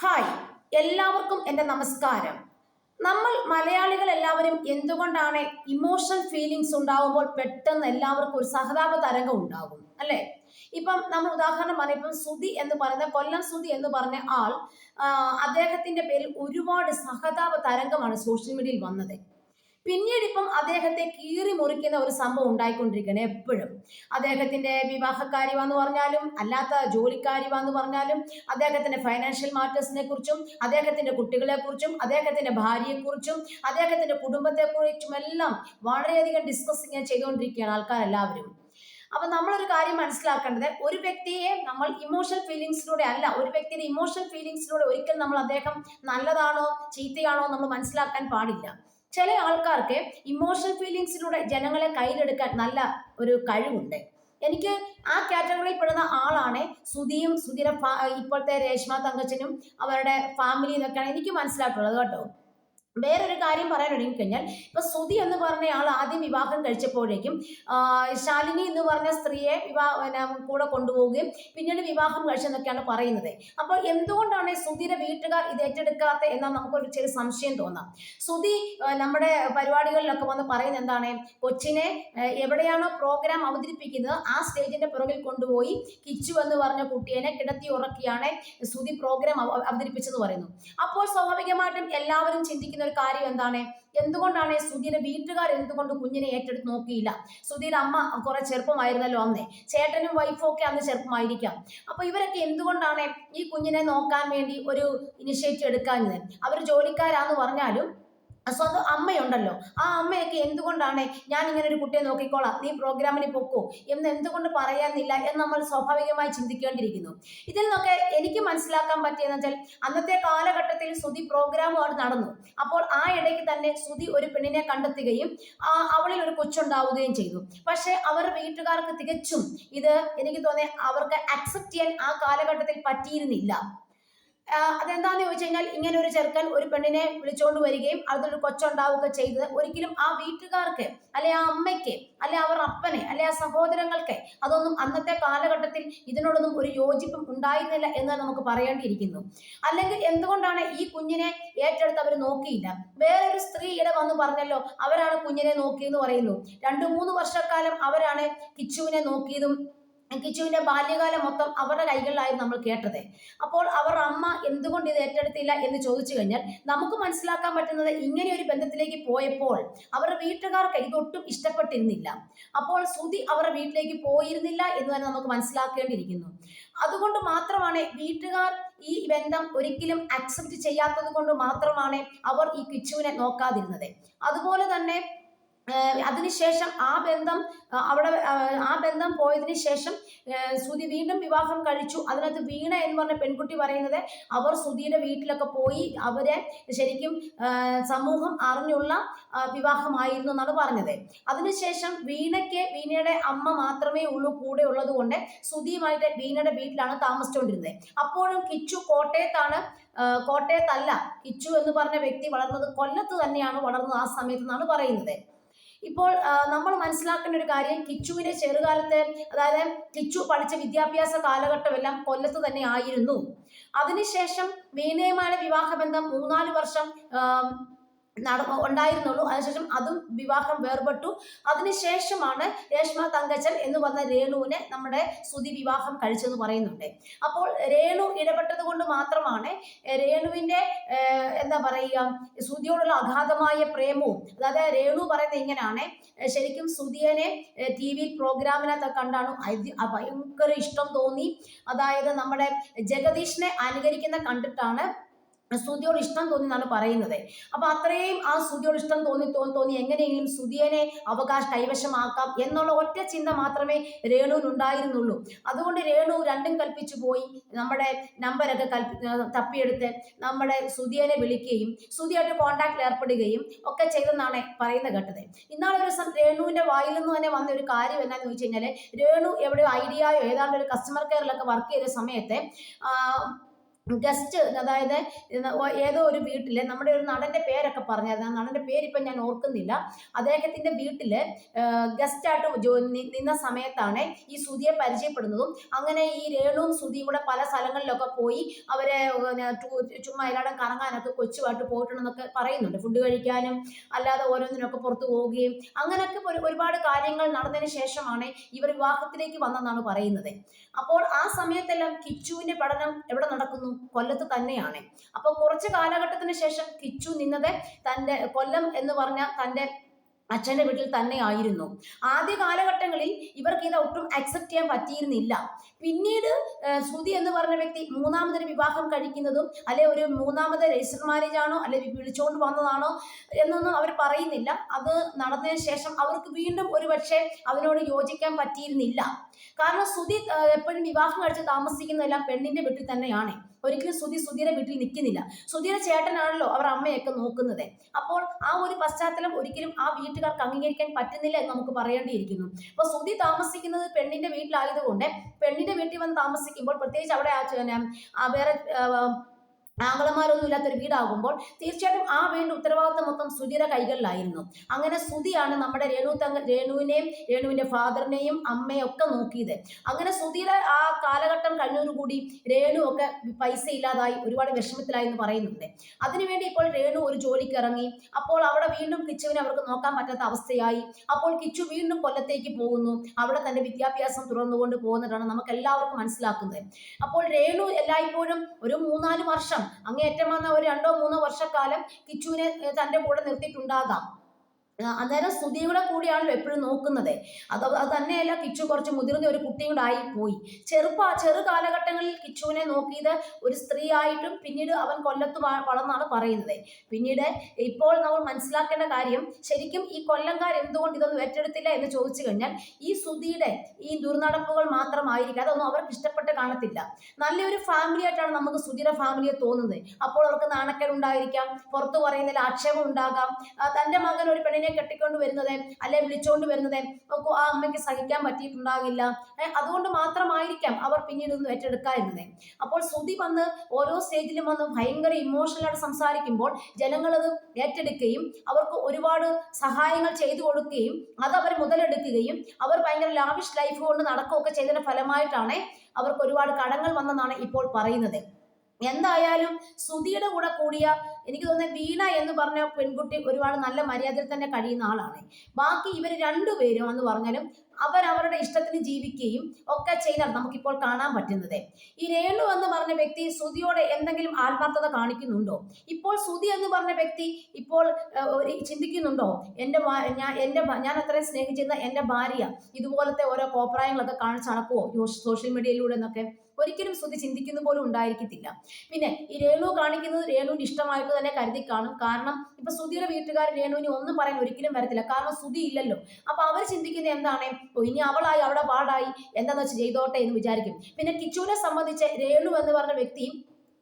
Hi, എല്ലാവർക്കും എൻ്റെ നമസ്കാരം. നമ്മൾ മലയാളികൾ എല്ലാവരും എന്തുകൊണ്ടാണ് ഇമോഷണൽ ഫീലിങ്സ് ഉണ്ടാകുമ്പോൾ പെട്ടെന്ന് എല്ലാവർക്കും ഒരു സഹതാപ തരംഗം ഉണ്ടാകും അല്ലേ? ഇപ്പം നമ്മൾ ഉദാഹരണം പറഞ്ഞ ഇപ്പം സുധി എന്ന് പറയുന്ന കൊല്ലം സുധി എന്ന് പറഞ്ഞ ആൾ, അദ്ദേഹത്തിന്റെ പേരിൽ ഒരുപാട് സഹതാപ തരംഗമാണ് സോഷ്യൽ മീഡിയയിൽ വന്നത്. പിന്നീട് ഇപ്പം അദ്ദേഹത്തെ കീറി മുറിക്കുന്ന ഒരു സംഭവം ഉണ്ടായിക്കൊണ്ടിരിക്കുകയാണ് എപ്പോഴും. അദ്ദേഹത്തിന്റെ വിവാഹക്കാര്യമാന്ന് പറഞ്ഞാലും അല്ലാത്ത ജോലിക്കാര്യമാന്ന് പറഞ്ഞാലും അദ്ദേഹത്തിന്റെ ഫൈനാൻഷ്യൽ മാറ്റേഴ്സിനെ കുറിച്ചും അദ്ദേഹത്തിന്റെ കുട്ടികളെ കുറിച്ചും അദ്ദേഹത്തിന്റെ ഭാര്യയെക്കുറിച്ചും അദ്ദേഹത്തിന്റെ കുടുംബത്തെക്കുറിച്ചും എല്ലാം വളരെയധികം ഡിസ്കസിങ് ചെയ്തുകൊണ്ടിരിക്കുകയാണ് ആൾക്കാരെല്ലാവരും. അപ്പൊ നമ്മളൊരു കാര്യം മനസ്സിലാക്കേണ്ടത്, ഒരു വ്യക്തിയെ നമ്മൾ ഇമോഷണൽ ഫീലിങ്സിലൂടെ അല്ല, ഒരു വ്യക്തിയുടെ ഇമോഷണൽ ഫീലിങ്സിലൂടെ ഒരിക്കലും നമ്മൾ അദ്ദേഹം നല്ലതാണോ ചീത്തയാണോ നമ്മൾ മനസ്സിലാക്കാൻ പാടില്ല. ചില ആൾക്കാർക്ക് ഇമോഷണൽ ഫീലിങ്സിലൂടെ ജനങ്ങളെ കയ്യിലെടുക്കാൻ നല്ല ഒരു കഴിവുണ്ട്. എനിക്ക് ആ കാറ്റഗറിയിൽ പെടുന്ന ആളാണ് സുധിയും സുധിയുടെ ഇപ്പോഴത്തെ രേഷ്മ തങ്കച്ചനും അവരുടെ ഫാമിലി എന്നൊക്കെയാണ് എനിക്ക് മനസ്സിലായിട്ടുള്ളത് കേട്ടോ. വേറൊരു കാര്യം പറയാൻ തുടങ്ങിക്കഴിഞ്ഞാൽ, ഇപ്പൊ സുധി എന്ന് പറഞ്ഞ ആൾ ആദ്യം വിവാഹം കഴിച്ചപ്പോഴേക്കും ശാലിനി എന്ന് പറഞ്ഞ സ്ത്രീയെ കൂടെ കൊണ്ടുപോവുകയും പിന്നീട് വിവാഹം കഴിച്ചെന്നൊക്കെയാണ് പറയുന്നത്. അപ്പോൾ എന്തുകൊണ്ടാണ് സുധിയുടെ വീട്ടുകാർ ഇത് ഏറ്റെടുക്കാത്ത എന്നാണ് നമുക്കൊരു ചെറിയ സംശയം തോന്നാം. സുധി നമ്മുടെ പരിപാടികളിലൊക്കെ വന്ന് പറയുന്നത് എന്താണ്, കൊച്ചിനെ എവിടെയാണോ പ്രോഗ്രാം അവതരിപ്പിക്കുന്നത് ആ സ്റ്റേജിന്റെ പുറകിൽ കൊണ്ടുപോയി കിച്ചു എന്ന് പറഞ്ഞ കുട്ടിയെ കിടത്തി ഉറക്കിയാണ് സുധി പ്രോഗ്രാം അവതരിപ്പിച്ചെന്ന് പറയുന്നു. അപ്പോൾ സ്വാഭാവികമായിട്ടും എല്ലാവരും ചിന്തിക്കുന്ന ഒരു കാര്യം എന്താണ്, എന്തുകൊണ്ടാണ് സുധീയുടെ വീട്ടുകാർ എന്തുകൊണ്ട് കുഞ്ഞിനെ ഏറ്റെടുത്ത് നോക്കിയില്ല? സുധീയുടെ അമ്മ കുറെ ചെറുപ്പമായിരുന്നല്ലോ അന്നേ, ചേട്ടനും വൈഫും ഒക്കെ അന്ന് ചെറുപ്പമായിരിക്കാം. അപ്പൊ ഇവരൊക്കെ എന്തുകൊണ്ടാണ് ഈ കുഞ്ഞിനെ നോക്കാൻ വേണ്ടി ഒരു ഇനിഷ്യേറ്റീവ് എടുക്കാഞ്ഞത്? അവർ ജോലിക്കാരാന്ന് പറഞ്ഞാലും സ്വന്തം അമ്മയുണ്ടല്ലോ, ആ അമ്മയൊക്കെ എന്തുകൊണ്ടാണ് ഞാൻ ഇങ്ങനെ ഒരു കുട്ടിയെ നോക്കിക്കോളാം, നീ പ്രോഗ്രാമിന് പൊക്കോ എന്ന് എന്തുകൊണ്ട് പറയാനില്ല എന്ന് നമ്മൾ സ്വാഭാവികമായി ചിന്തിക്കേണ്ടിയിരിക്കുന്നു. ഇതിൽ നിന്നൊക്കെ എനിക്ക് മനസ്സിലാക്കാൻ പറ്റിയെന്ന് വെച്ചാൽ, അന്നത്തെ കാലഘട്ടത്തിൽ സുധി പ്രോഗ്രാമുമായിട്ട് നടന്നു. അപ്പോൾ ആ ഇടയ്ക്ക് തന്നെ സുധി ഒരു പെണ്ണിനെ കണ്ടെത്തുകയും അവളിൽ ഒരു കൊച്ചുണ്ടാവുകയും ചെയ്തു. പക്ഷെ അവർ വീട്ടുകാർക്ക് തികച്ചും ഇത് എനിക്ക് തോന്നി അവർക്ക് അക്സെപ്റ്റ് ചെയ്യാൻ ആ കാലഘട്ടത്തിൽ പറ്റിയിരുന്നില്ല. അതെന്താന്ന് ചോദിച്ചു കഴിഞ്ഞാൽ, ഇങ്ങനെ ഒരു ചെറുക്കൻ ഒരു പെണ്ണിനെ വിളിച്ചുകൊണ്ട് വരികയും അതിലൊരു കൊച്ചുണ്ടാവുക ചെയ്തത് ഒരിക്കലും ആ വീട്ടുകാർക്ക് അല്ലെ ആ അമ്മയ്ക്ക് അല്ലെ അവർ അപ്പനെ അല്ലെ ആ സഹോദരങ്ങൾക്ക് അതൊന്നും അന്നത്തെ കാലഘട്ടത്തിൽ ഇതിനോടൊന്നും ഒരു യോജിപ്പും ഉണ്ടായിരുന്നില്ല എന്ന് നമുക്ക് പറയേണ്ടിയിരിക്കുന്നു. അല്ലെങ്കിൽ എന്തുകൊണ്ടാണ് ഈ കുഞ്ഞിനെ ഏറ്റെടുത്ത് അവർ നോക്കിയില്ല? വേറൊരു സ്ത്രീ ഇവിടെ വന്ന് പറഞ്ഞല്ലോ, അവരാണ് കുഞ്ഞിനെ നോക്കിയെന്ന് പറയുന്നു. 2-3 വർഷക്കാലം അവരാണ് കിച്ചുവിനെ നോക്കിയതും കിച്ചുവിന്റെ ബാല്യകാലം മൊത്തം അവരുടെ കൈകളിലായിരുന്നു നമ്മൾ കേട്ടത്. അപ്പോൾ അവർ അമ്മ എന്തുകൊണ്ട് ഇത് ഏറ്റെടുത്തില്ല എന്ന് ചോദിച്ചു കഴിഞ്ഞാൽ നമുക്ക് മനസ്സിലാക്കാൻ പറ്റുന്നത്, ഇങ്ങനെ ഒരു ബന്ധത്തിലേക്ക് പോയപ്പോൾ അവരുടെ വീട്ടുകാർക്ക് ഇതൊട്ടും ഇഷ്ടപ്പെട്ടിരുന്നില്ല. അപ്പോൾ സുധി അവരുടെ വീട്ടിലേക്ക് പോയിരുന്നില്ല എന്ന് തന്നെ നമുക്ക് മനസ്സിലാക്കേണ്ടിയിരിക്കുന്നു. അതുകൊണ്ട് മാത്രമാണ് വീട്ടുകാർ ഈ ബന്ധം ഒരിക്കലും അക്സെപ്റ്റ് ചെയ്യാത്തത് കൊണ്ട് മാത്രമാണ് അവർ ഈ കിച്ചുവിനെ നോക്കാതിരുന്നത്. അതുപോലെ തന്നെ അതിനുശേഷം ആ ബന്ധം പോയതിനു ശേഷം സുധി വീണ്ടും വിവാഹം കഴിച്ചു. അതിനകത്ത് വീണ എന്ന് പറഞ്ഞ പെൺകുട്ടി പറയുന്നത്, അവർ സുധിയുടെ വീട്ടിലൊക്കെ പോയി അവരെ ശരിക്കും സമൂഹം അറിഞ്ഞുള്ള വിവാഹമായിരുന്നു എന്നാണ് പറഞ്ഞത്. അതിനുശേഷം വീണയുടെ അമ്മ മാത്രമേ ഉള്ളൂ കൂടെ ഉള്ളത് കൊണ്ട് സുധിയുമായിട്ട് വീണയുടെ വീട്ടിലാണ് താമസിച്ചുകൊണ്ടിരുന്നത്. അപ്പോഴും കിച്ചു കോട്ടയത്തല്ല, കിച്ചു എന്ന് പറഞ്ഞ വ്യക്തി വളർന്നത് കൊല്ലത്ത് തന്നെയാണ് വളർന്നത് ആ സമയത്ത് എന്നാണ് പറയുന്നത്. ഇപ്പോൾ നമ്മൾ മനസ്സിലാക്കേണ്ട ഒരു കാര്യം, കിച്ചുവിന്റെ ചെറുകാലത്തെ, അതായത് കിച്ചു പഠിച്ച വിദ്യാഭ്യാസ കാലഘട്ടമെല്ലാം കൊല്ലത്ത് തന്നെ ആയിരുന്നു. അതിനുശേഷം വീണയുമായ വിവാഹബന്ധം 3-4 വർഷം ഉണ്ടായിരുന്നുള്ളൂ. അതിനുശേഷം അതും വിവാഹം വേർപെട്ടു. അതിനുശേഷമാണ് രേഷ്മ തങ്കച്ചൻ എന്ന് പറഞ്ഞ രേണുവിനെ നമ്മുടെ സുധി വിവാഹം കഴിച്ചെന്ന് പറയുന്നുണ്ട്. അപ്പോൾ രേണു ഇടപെട്ടത് കൊണ്ട് മാത്രമാണ് രേണുവിന്റെ എന്താ പറയുക, സുധിയോടുള്ള അഗാധമായ പ്രേമവും, അതായത് രേണു പറയുന്നത് ഇങ്ങനെയാണ്, ശരിക്കും സുധിയനെ TV പ്രോഗ്രാമിനകത്ത് കണ്ടാണ് ഭയങ്കര ഇഷ്ടം തോന്നി. അതായത് നമ്മുടെ ജഗദീഷിനെ അനുകരിക്കുന്ന കണ്ടിട്ടാണ് സുധിയോട് ഇഷ്ടം തോന്നി എന്നാണ് പറയുന്നത്. അപ്പൊ അത്രയും ആ സുധിയോട് ഇഷ്ടം തോന്നി എങ്ങനെയെങ്കിലും സുധിയനെ കൈവശമാക്കാം എന്നുള്ള ഒറ്റ ചിന്ത മാത്രമേ രേണുവിനുണ്ടായിരുന്നുള്ളൂ. അതുകൊണ്ട് രേണു രണ്ടും കൽപ്പിച്ചു പോയി നമ്മുടെ നമ്പരൊക്കെ തപ്പിയെടുത്ത് നമ്മുടെ സുധിയനെ വിളിക്കുകയും സുധിയായിട്ട് കോണ്ടാക്റ്റിൽ ഏർപ്പെടുകയും ഒക്കെ ചെയ്തെന്നാണ് പറയുന്നത് കേട്ടത്. ഇന്നാളൊരു ദിവസം രേണുവിന്റെ വായിൽ നിന്ന് തന്നെ വന്ന ഒരു കാര്യം എന്താണെന്ന് ചോദിച്ചു കഴിഞ്ഞാൽ, രേണു എവിടെയോ ഐഡിയയോ ഏതാണ്ട് ഒരു കസ്റ്റമർ കെയറിലൊക്കെ വർക്ക് ചെയ്ത സമയത്ത് ഗസ്റ്റ്, അതായത് ഏതോ ഒരു വീട്ടില് നമ്മുടെ ഒരു നടന്റെ പേരൊക്കെ പറഞ്ഞായിരുന്നു. ആ നടന്റെ പേര് ഇപ്പം ഞാൻ ഓർക്കുന്നില്ല. അദ്ദേഹത്തിന്റെ വീട്ടില് ഗസ്റ്റായിട്ട് നിന്ന സമയത്താണ് ഈ സുധിയെ പരിചയപ്പെടുന്നതും. അങ്ങനെ ഈ രേണുവും സുധിയും കൂടെ പല സ്ഥലങ്ങളിലൊക്കെ പോയി അവരെ ചുമ്മാ എല്ലായിടം കറങ്ങാനൊക്കെ കൊച്ചുമായിട്ട് പോയിട്ടുണ്ടെന്നൊക്കെ പറയുന്നുണ്ട്. ഫുഡ് കഴിക്കാനും അല്ലാതെ ഓരോന്നിനൊക്കെ പുറത്തു പോവുകയും അങ്ങനെയൊക്കെ ഒരുപാട് കാര്യങ്ങൾ നടന്നതിന് ശേഷമാണ് ഇവർ വിവാഹത്തിലേക്ക് വന്നെന്നാണ് പറയുന്നത്. അപ്പോൾ ആ സമയത്തെല്ലാം കിച്ചുവിന്റെ പഠനം എവിടെ നടക്കുന്നു? കൊല്ലത്ത് തന്നെയാണ്. അപ്പൊ കുറച്ച് കാലഘട്ടത്തിന് ശേഷം കിച്ചു നിന്നത് തന്റെ കൊല്ലം എന്ന് പറഞ്ഞ തന്റെ അച്ഛന്റെ വീട്ടിൽ തന്നെ ആയിരുന്നു. ആദ്യ കാലഘട്ടങ്ങളിൽ ഇവർക്ക് ഇത് ഒട്ടും അക്സെപ്റ്റ് ചെയ്യാൻ പറ്റിയിരുന്നില്ല. പിന്നീട് ശ്രുതി എന്ന് പറഞ്ഞ വ്യക്തി മൂന്നാമതൊരു വിവാഹം കഴിക്കുന്നതും അല്ലെ ഒരു മൂന്നാമത് രജിസ്റ്റർ മാരേജ് ആണോ അല്ലെ വിളിച്ചുകൊണ്ട് വന്നതാണോ എന്നൊന്നും അവർ പറയുന്നില്ല. അത് നടന്നതിന് ശേഷം അവർക്ക് വീണ്ടും ഒരുപക്ഷെ അതിനോട് യോജിക്കാൻ പറ്റിയിരുന്നില്ല. കാരണം ശ്രുതി എപ്പോഴും വിവാഹം കഴിച്ച് താമസിക്കുന്നതെല്ലാം പെണ്ണിന്റെ വീട്ടിൽ തന്നെയാണ്. ഒരിക്കലും സുധിയുടെ വീട്ടിൽ നിൽക്കുന്നില്ല. സുധിയുടെ ചേട്ടനാണല്ലോ അവർ അമ്മയൊക്കെ നോക്കുന്നത്. അപ്പോൾ ആ ഒരു പശ്ചാത്തലം ഒരിക്കലും ആ വീട്ടുകാർക്ക് അംഗീകരിക്കാൻ പറ്റുന്നില്ല എന്ന് നമുക്ക് പറയേണ്ടിയിരിക്കുന്നു. അപ്പൊ സുധി താമസിക്കുന്നത് പെണ്ണിന്റെ വീട്ടിലായതുകൊണ്ട് പെണ്ണിന്റെ വീട്ടിൽ വന്ന് താമസിക്കുമ്പോൾ പ്രത്യേകിച്ച് അവിടെ വേറെ ആംഗളമാരൊന്നും ഇല്ലാത്തൊരു വീടാകുമ്പോൾ തീർച്ചയായിട്ടും ആ വീടിന്റെ ഉത്തരവാദിത്തം മൊത്തം സുധിയുടെ കൈകളിലായിരുന്നു. അങ്ങനെ സുധിയാണ് നമ്മുടെ രേണുവിനെയും രേണുവിന്റെ ഫാദറിനെയും അമ്മയും ഒക്കെ നോക്കിയത്. അങ്ങനെ സുധിയുടെ ആ കാലഘട്ടം കഴിഞ്ഞതോടുകൂടി രേണു ഒക്കെ പൈസ ഇല്ലാതായി ഒരുപാട് വിഷമത്തിലായി എന്ന് പറയുന്നുണ്ട്. അതിനുവേണ്ടി ഇപ്പോൾ രേണു ഒരു ജോലിക്ക് ഇറങ്ങി. അപ്പോൾ അവിടെ വീണ്ടും കിച്ചുവിനെ അവർക്ക് നോക്കാൻ പറ്റാത്ത അവസ്ഥയായി. അപ്പോൾ കിച്ചു വീണ്ടും കൊല്ലത്തേക്ക് പോകുന്നു. അവിടെ തന്റെ വിദ്യാഭ്യാസം തുടർന്നുകൊണ്ട് പോകുന്നതാണ് നമുക്ക് എല്ലാവർക്കും മനസ്സിലാക്കുന്നത്. അപ്പോൾ രേണു എല്ലായ്പ്പോഴും ഒരു 3-4 വർഷം അങ്ങേയറ്റം വന്ന ഒരു 2-3 വർഷക്കാലം കിച്ചുവിനെ തന്റെ കൂടെ നിർത്തിയിട്ടുണ്ടാകാം. അന്നേരം സുധിയുടെ കൂടിയാണല്ലോ എപ്പോഴും നോക്കുന്നത്. അത് തന്നെയല്ല, കിച്ചു കുറച്ച് മുതിർന്ന ഒരു കുട്ടിയും കൂടെ ആയി പോയി. ചെറു കാലഘട്ടങ്ങളിൽ കിച്ചുവിനെ നോക്കിയത് ഒരു സ്ത്രീ ആയിട്ടും പിന്നീട് അവൻ കൊല്ലത്ത് വളർന്നാണ് പറയുന്നത്. പിന്നീട് ഇപ്പോൾ നമ്മൾ മനസ്സിലാക്കേണ്ട കാര്യം, ശരിക്കും ഈ കൊല്ലംകാർ എന്തുകൊണ്ട് ഇതൊന്നും ഏറ്റെടുത്തില്ല എന്ന് ചോദിച്ചു കഴിഞ്ഞാൽ ഈ സുധിയുടെ ഈ ദുർനടപ്പുകൾ മാത്രമായിരിക്കും. അതൊന്നും അവർക്ക് ഇഷ്ടപ്പെട്ട് കാണത്തില്ല. നല്ലൊരു ഫാമിലി ആയിട്ടാണ് നമുക്ക് സുധിയുടെ ഫാമിലിയെ തോന്നുന്നത്. അപ്പോൾ അവർക്ക് നാണക്കേട് ഉണ്ടായിരിക്കാം, പുറത്തു പറയുന്നതിൽ ആക്ഷേപം ഉണ്ടാകാം. തന്റെ മകൻ ഒരു പെണ്ണിനെ കെട്ടിക്കൊണ്ട് വരുന്നത് അല്ലെ വിളിച്ചോണ്ട് വരുന്നത് ആ അമ്മയ്ക്ക് സഹിക്കാൻ പറ്റിയിട്ടുണ്ടാകില്ല. അതുകൊണ്ട് മാത്രമായിരിക്കാം അവർ പിന്നീട് ഒന്നും ഏറ്റെടുക്കാതിരുന്നത്. അപ്പോൾ ശ്രുതി വന്ന് ഓരോ സ്റ്റേജിലും വന്ന് ഭയങ്കര ഇമോഷണലായിട്ട് സംസാരിക്കുമ്പോൾ ജനങ്ങൾ അത് ഏറ്റെടുക്കുകയും അവർക്ക് ഒരുപാട് സഹായങ്ങൾ ചെയ്തു കൊടുക്കുകയും അത് അവർ മുതലെടുക്കുകയും അവർ ഭയങ്കര ലാവിഷ് ലൈഫ് കൊണ്ട് നടക്കുകയൊക്കെ ചെയ്തതിന്റെ ഫലമായിട്ടാണ് അവർക്ക് ഒരുപാട് കടങ്ങൾ വന്നെന്നാണ് ഇപ്പോൾ പറയുന്നത്. എന്തായാലും ശ്രുതിയുടെ കൂടെ കൂടിയ എനിക്ക് തോന്നുന്നത് വീണ എന്ന് പറഞ്ഞ പെൺകുട്ടി ഒരുപാട് നല്ല മര്യാദയിൽ തന്നെ കഴിയുന്ന ആളാണ്. ബാക്കി ഇവർ രണ്ടുപേരും എന്ന് പറഞ്ഞാലും അവരവരുടെ ഇഷ്ടത്തിന് ജീവിക്കുകയും ഒക്കെ ചെയ്താണ് നമുക്കിപ്പോൾ കാണാൻ പറ്റുന്നത്. ഈ രേണു എന്ന് പറഞ്ഞ വ്യക്തി ശ്രുതിയോട് എന്തെങ്കിലും ആത്മാർത്ഥത കാണിക്കുന്നുണ്ടോ? ഇപ്പോൾ ശ്രുതി എന്ന് പറഞ്ഞ വ്യക്തി ഇപ്പോൾ ചിന്തിക്കുന്നുണ്ടോ ഞാൻ അത്രയും സ്നേഹിച്ചിരുന്ന എൻ്റെ ഭാര്യ ഇതുപോലത്തെ ഓരോ കോപ്രായങ്ങളൊക്കെ കാണിച്ച് നടക്കുവോ സോഷ്യൽ മീഡിയയിലൂടെ എന്നൊക്കെ? ഒരിക്കലും ശ്രുതി ചിന്തിക്കുന്ന പോലും ഉണ്ടായിരിക്കത്തില്ല. പിന്നെ ഈ രേണു കാണിക്കുന്നത് രേണുവിന് ഇഷ്ടമായിട്ട് തന്നെ കരുതി കാണും. കാരണം ഇപ്പൊ ശ്രുതിയുടെ വീട്ടുകാർ രേണുവിനെ ഒന്നും പറയാൻ ഒരിക്കലും വരത്തില്ല. കാരണം ശ്രുതി ഇല്ലല്ലോ. അപ്പൊ അവർ ചിന്തിക്കുന്നത് എന്താണ്, ഇനി അവളായി അവിടെ പാടായി എന്താന്ന് വെച്ച് ചെയ്തോട്ടെ എന്ന് വിചാരിക്കും. പിന്നെ കിച്ചുവിനെ സംബന്ധിച്ച് രേണു എന്ന് പറഞ്ഞ വ്യക്തി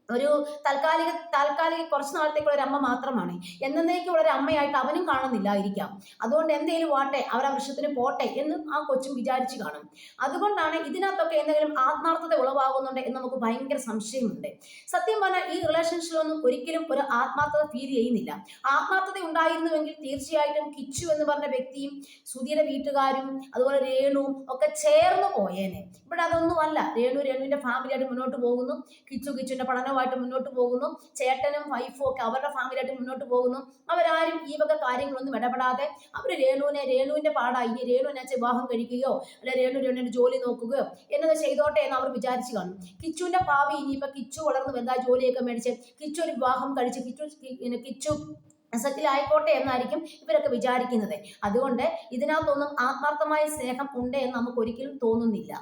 ഒരു താൽക്കാലിക കുറച്ച് നാളത്തേക്കുള്ള ഒരു അമ്മ മാത്രമാണ്. എന്നേക്കുള്ള ഒരു അമ്മയായിട്ട് അവനും കാണുന്നില്ലായിരിക്കാം. അതുകൊണ്ട് എന്തേലും വാട്ടെ, അവരെ വൃക്ഷത്തിന് പോട്ടെ എന്ന് ആ കൊച്ചും വിചാരിച്ചു കാണും. അതുകൊണ്ടാണ് ഇതിനകത്തൊക്കെ എന്തെങ്കിലും ആത്മാർത്ഥത ഉളവാകുന്നുണ്ട് എന്ന് നമുക്ക് ഭയങ്കര സംശയമുണ്ട്. സത്യം പറഞ്ഞാൽ ഈ റിലേഷൻഷിപ്പിലൊന്നും ഒരിക്കലും ഒരു ആത്മാർത്ഥത ഫീൽ ചെയ്യുന്നില്ല. ആത്മാർത്ഥത ഉണ്ടായിരുന്നുവെങ്കിൽ തീർച്ചയായിട്ടും കിച്ചു എന്ന് പറഞ്ഞ വ്യക്തിയും ശ്രുതിയുടെ വീട്ടുകാരും അതുപോലെ രേണുവും ഒക്കെ ചേർന്ന് പോയേനെ. ഇവിടെ അതൊന്നുമല്ല. രേണുവിന്റെ ഫാമിലിയായിട്ട് മുന്നോട്ട് പോകുന്നു, കിച്ചുവിന്റെ പഠനമായിട്ട് മുന്നോട്ട് പോകുന്നു, ചേട്ടനും വൈഫും ഒക്കെ അവരുടെ ഫാമിലിയായിട്ട് മുന്നോട്ട് പോകുന്നു. അവരാരും ഈ വക കാര്യങ്ങളൊന്നും ഇടപെടാതെ അവർ രേണുവിന്റെ പാടായി, ഇനി രേണുവിനെ വിവാഹം കഴിക്കുകയോ അല്ലെ രേണുവിന്റെ ജോലി നോക്കുകയോ എന്നത് ചെയ്തോട്ടെ എന്ന് അവർ വിചാരിച്ചു കാണും. കിച്ചുവിന്റെ ഭാവി ഇനിയിപ്പൊ കിച്ചു വളർന്ന് വലുതാ ജോലിയൊക്കെ മേടിച്ച് കിച്ചു ഒരു വിവാഹം കഴിച്ച് കിച്ചു സെറ്റിൽ ആയിക്കോട്ടെ എന്നായിരിക്കും ഇവരൊക്കെ വിചാരിക്കുന്നത്. അതുകൊണ്ട് ഇതിനകത്തൊന്നും ആത്മാർത്ഥമായ സ്നേഹം ഉണ്ട് എന്ന് നമുക്ക് ഒരിക്കലും തോന്നുന്നില്ല.